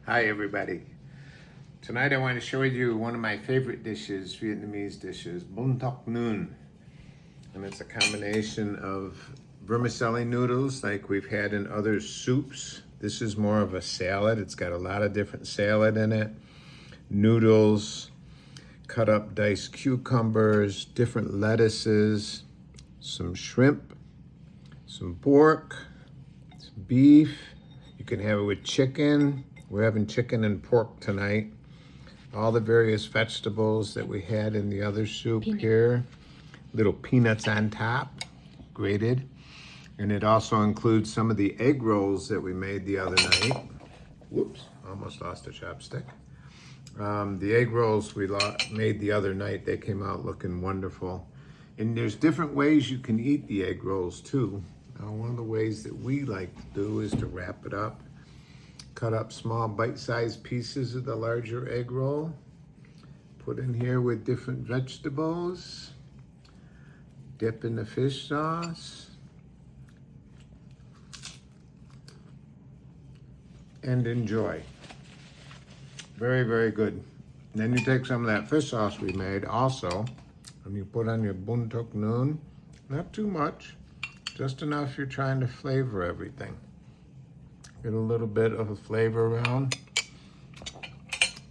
Hi everybody. Tonight I want to share with you one of my favorite dishes, Vietnamese dishes, bún thóc nướng. And it's a combination of vermicelli noodles like we've had in other soups. This is more of a salad. It's got a lot of different salad in it. Noodles, cut up diced cucumbers, different lettuces, some shrimp, some pork, some beef. You can have it with chicken. We're having chicken and pork tonight. All the various vegetables that we had in the other soup here. Little peanuts on top, grated. And it also includes some of the egg rolls that we made the other night. Whoops, almost lost a chopstick. The egg rolls we made the other night, they came out looking wonderful. And there's different ways you can eat the egg rolls too. One of the ways that we like to do is to wrap it up. Cut up small bite-sized pieces of the larger egg roll. Put in here with different vegetables. Dip in the fish sauce. And enjoy. Very, very good. And then you take some of that fish sauce we made also, and you put on your bún thóc nướng. Not too much, just enough you're trying to flavor everything. Get a little bit of a flavor around.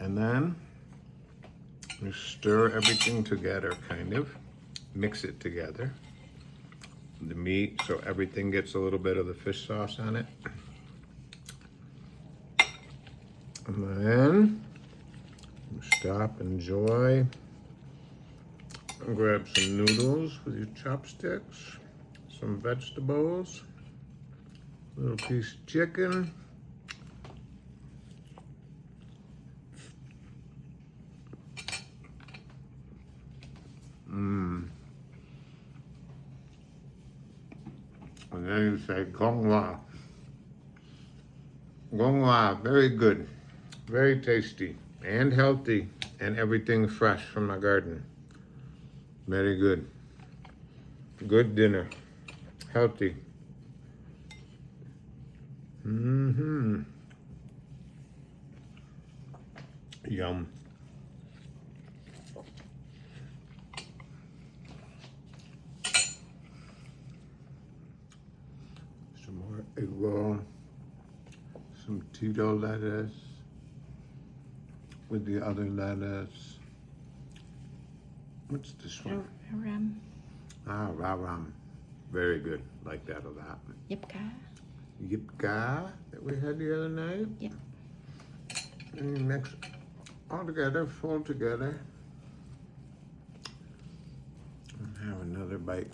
And then you stir everything together, kind of. Mix it together. The meat, so everything gets a little bit of the fish sauce on it. And then you stop, enjoy. And grab some noodles with your chopsticks, some vegetables, a little piece of chicken. And then you say, Gong Wa. Gong Wa, very good, very tasty and healthy, and everything fresh from my garden. Very good. Good dinner. Healthy. Yum. Some more egg roll. Some Tito lettuce with the other lettuce. What's this one? Ram. Ram. Very good. Like that a lot. Yep, cá. Yip cá that we had the other night. Yep. And you mix all together, fold together. And have another bite.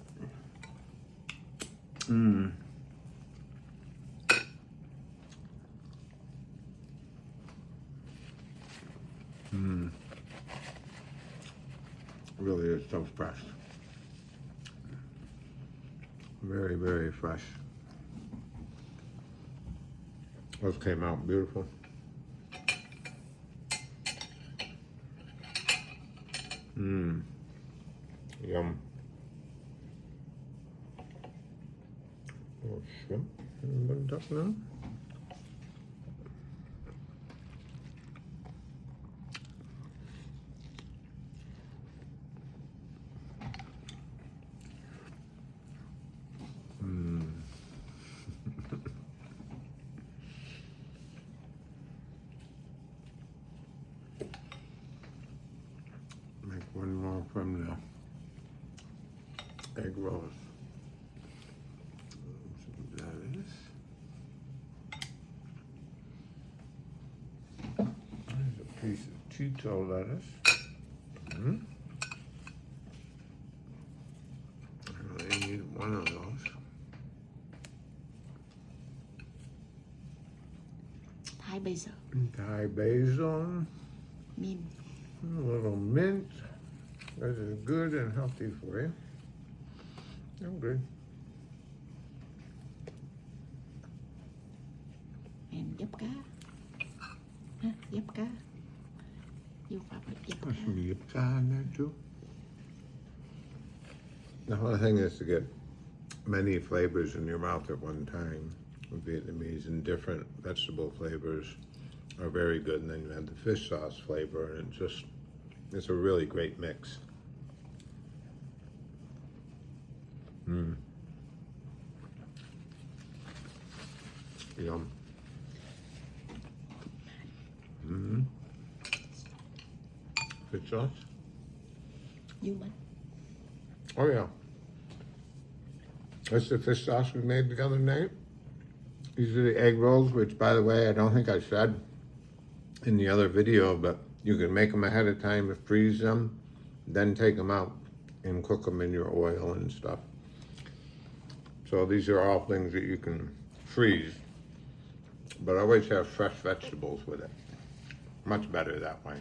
Really is so fresh. Very, very fresh. Those came out beautiful. Yum. Little shrimp and bun duck now. Make one more from the egg rolls. Some lettuce. There's a piece of Tito lettuce. I really need one of those. Thái basil. Thai basil. Mint. A little mint. This is good and healthy for you. I'm good. And yep, cá. Huh? Yep, cá. You probably yep, Put cá. some yipka in there too. The whole thing is to get many flavors in your mouth at one time. Vietnamese and different vegetable flavors are very good, and then you have the fish sauce flavor, and it's a really great mix. Yum. Fish sauce? You man. Oh yeah. That's the fish sauce we made the other night. These are the egg rolls, which, by the way, I don't think I said in the other video, but you can make them ahead of time and freeze them, then take them out and cook them in your oil and stuff. So these are all things that you can freeze, but always have fresh vegetables with it. Much better that way.